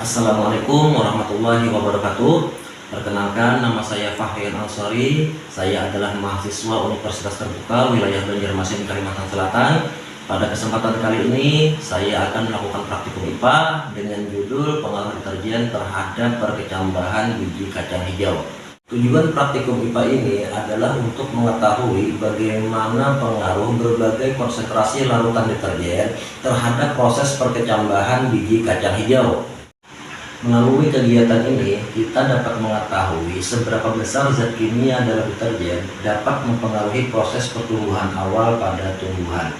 Assalamualaikum warahmatullahi wabarakatuh. Perkenalkan, nama saya Fahrian Ansori. Saya adalah mahasiswa Universitas Terbuka Wilayah Banjarmasin, Kalimantan Selatan. Pada kesempatan kali ini, saya akan melakukan praktikum IPA dengan judul pengaruh deterjen terhadap perkecambahan biji kacang hijau. Tujuan praktikum IPA ini adalah untuk mengetahui bagaimana pengaruh berbagai konsentrasi larutan deterjen terhadap proses perkecambahan biji kacang hijau. Melalui kegiatan ini, kita dapat mengetahui seberapa besar zat kimia dalam deterjen dapat mempengaruhi proses pertumbuhan awal pada tumbuhan.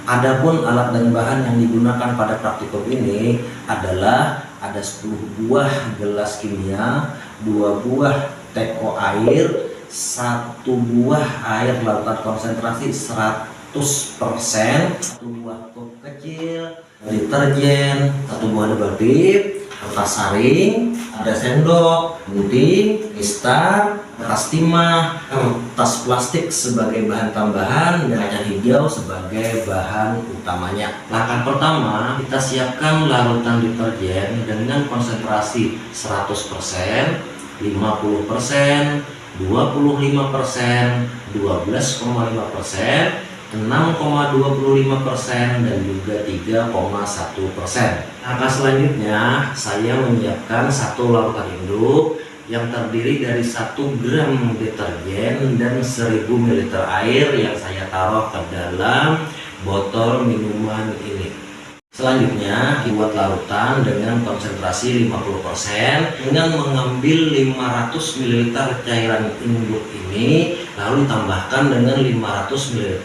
Adapun alat dan bahan yang digunakan pada praktikum ini adalah ada 10 buah gelas kimia, 2 buah teko air, 1 buah air larutan konsentrasi 100%, 1 buah cup kecil deterjen, 1 buah double tip, kertas saring, ada sendok, gunting, mistar, kertas timah, kertas plastik sebagai bahan tambahan, dan kacang hijau sebagai bahan utamanya. Langkah pertama, kita siapkan larutan deterjen dengan konsentrasi 100%, 50%, 25%, 12,5%, 6,25% dan juga 3,1%. Langkah selanjutnya, saya menyiapkan 1 larutan induk yang terdiri dari 1 gram deterjen dan 1000 ml air yang saya taruh ke dalam botol minuman ini. Selanjutnya, dibuat larutan dengan konsentrasi 50% dengan mengambil 500 ml cairan induk ini, lalu ditambahkan dengan 500 ml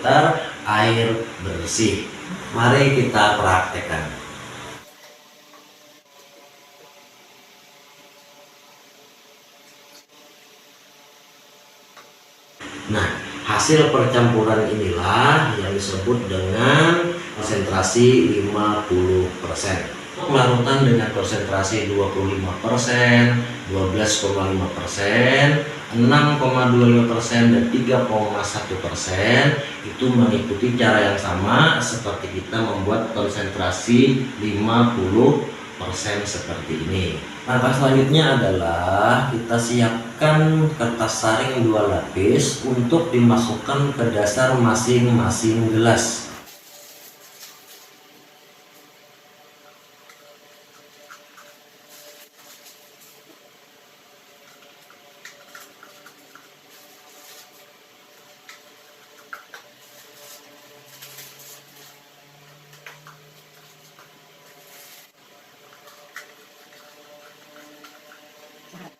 air bersih. Mari kita praktekkan. Nah, hasil percampuran inilah yang disebut dengan konsentrasi 50%. Larutan dengan konsentrasi 25%, 12,5%, 6,25% dan 3,1% itu mengikuti cara yang sama seperti kita membuat konsentrasi 50% seperti ini. Langkah selanjutnya adalah kita siapkan kertas saring 2 lapis untuk dimasukkan ke dasar masing-masing gelas.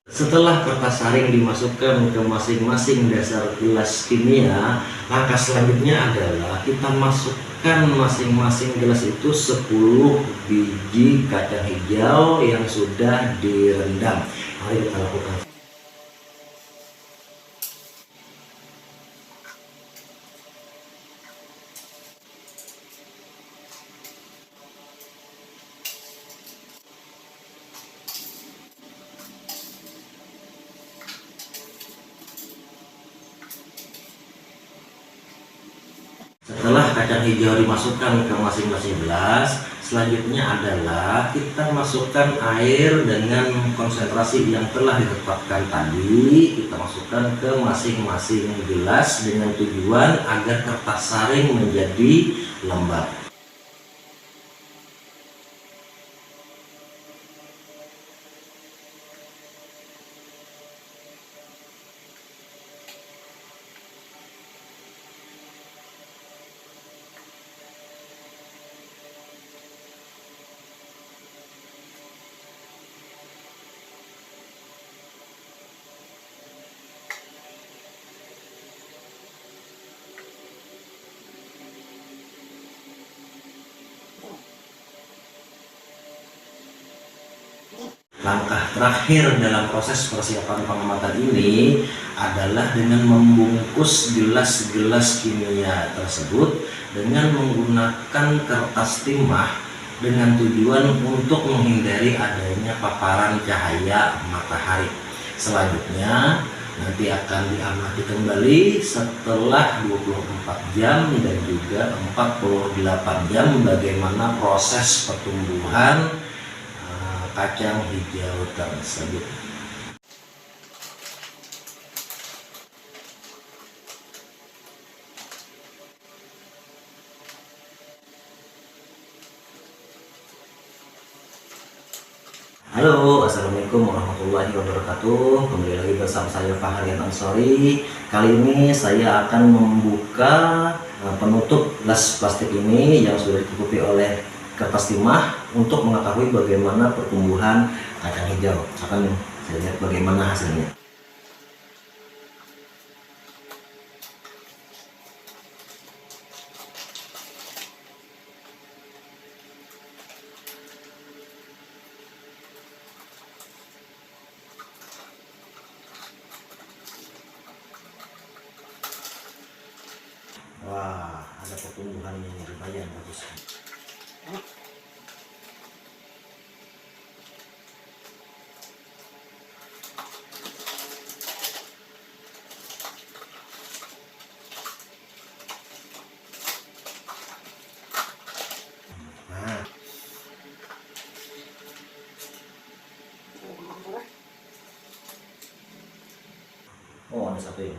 Setelah kertas saring dimasukkan ke masing-masing dasar gelas kimia, langkah selanjutnya adalah kita masukkan masing-masing gelas itu 10 biji kacang hijau yang sudah direndam. Mari kita lakukan. Setelah kacang hijau dimasukkan ke masing-masing gelas, selanjutnya adalah kita masukkan air dengan konsentrasi yang telah ditetapkan tadi. Kita masukkan ke masing-masing gelas dengan tujuan agar kertas saring menjadi lembab. Langkah terakhir dalam proses persiapan pengamatan ini adalah dengan membungkus gelas-gelas kimia tersebut dengan menggunakan kertas timah dengan tujuan untuk menghindari adanya paparan cahaya matahari. Selanjutnya nanti akan diamati kembali setelah 24 jam dan juga 48 jam bagaimana proses pertumbuhan kacang hijau tersebut. Halo, assalamualaikum warahmatullahi wabarakatuh. Kembali lagi bersama saya Fahrian Ansori. Kali ini saya akan membuka penutup gelas plastik ini yang sudah ditutupi oleh kertas timah untuk mengetahui bagaimana pertumbuhan kacang hijau. Akan saya lihat bagaimana hasilnya. Wah, ada pertumbuhannya nih, lumayan bagus. Nah, oh ada satu ya.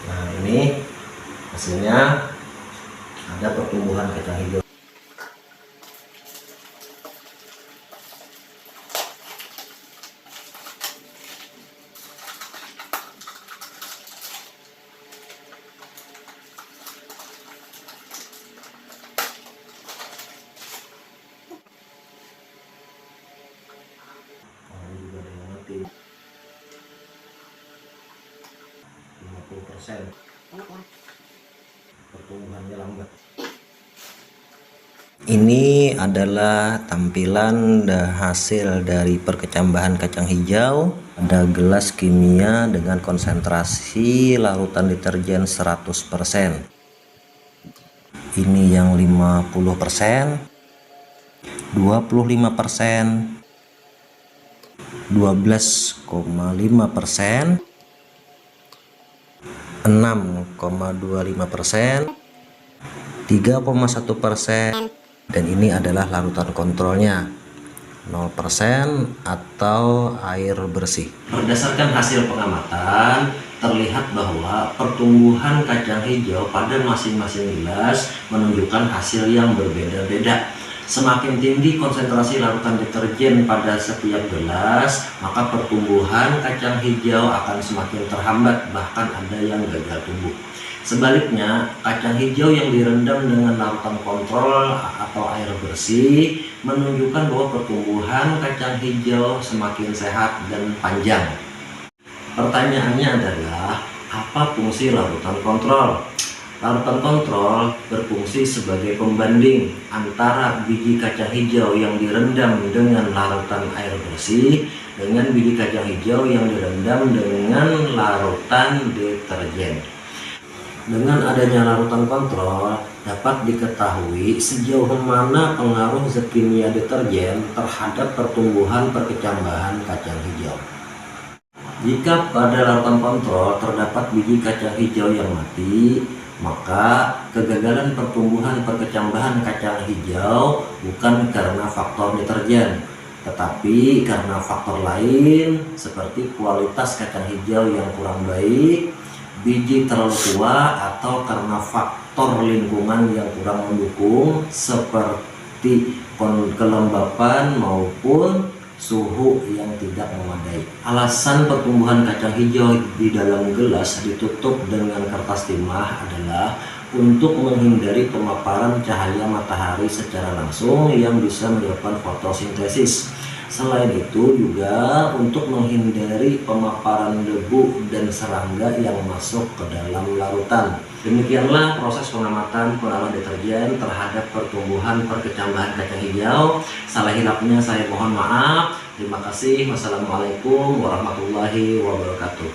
Nah, ini hasilnya ada pertumbuhan kacang hijau. Ini juga ada yang mati 50%. Pertumbuhannya lambat. Ini adalah tampilan hasil dari perkecambahan kacang hijau. Ada gelas kimia dengan konsentrasi larutan deterjen 100%. Ini yang 50%, 25%, 12,5%, 6,25%, 3,1%, dan ini adalah larutan kontrolnya 0% atau air bersih. Berdasarkan hasil pengamatan, terlihat bahwa pertumbuhan kacang hijau pada masing-masing gelas menunjukkan hasil yang berbeda-beda. Semakin tinggi konsentrasi larutan deterjen pada setiap gelas, maka pertumbuhan kacang hijau akan semakin terhambat, bahkan ada yang gagal tumbuh. Sebaliknya, kacang hijau yang direndam dengan larutan kontrol atau air bersih menunjukkan bahwa pertumbuhan kacang hijau semakin sehat dan panjang. Pertanyaannya adalah, apa fungsi larutan kontrol? Larutan kontrol berfungsi sebagai pembanding antara biji kacang hijau yang direndam dengan larutan air bersih dengan biji kacang hijau yang direndam dengan larutan deterjen. Dengan adanya larutan kontrol, dapat diketahui sejauh mana pengaruh zat kimia deterjen terhadap pertumbuhan perkecambahan kacang hijau. Jika pada larutan kontrol terdapat biji kacang hijau yang mati, maka kegagalan pertumbuhan perkecambahan kacang hijau bukan karena faktor deterjen, tetapi karena faktor lain seperti kualitas kacang hijau yang kurang baik, biji terlalu tua, atau karena faktor lingkungan yang kurang mendukung seperti kelembapan maupun suhu yang tidak memadai. Alasan pertumbuhan kacang hijau di dalam gelas ditutup dengan kertas timah adalah untuk menghindari pemaparan cahaya matahari secara langsung yang bisa menyebabkan fotosintesis. Selain itu juga untuk menghindari pemaparan debu dan serangga yang masuk ke dalam larutan. Demikianlah proses pengamatan pengaruh deterjen terhadap pertumbuhan perkecambahan kacang hijau. Salah hilapnya saya mohon maaf. Terima kasih. Wassalamualaikum warahmatullahi wabarakatuh.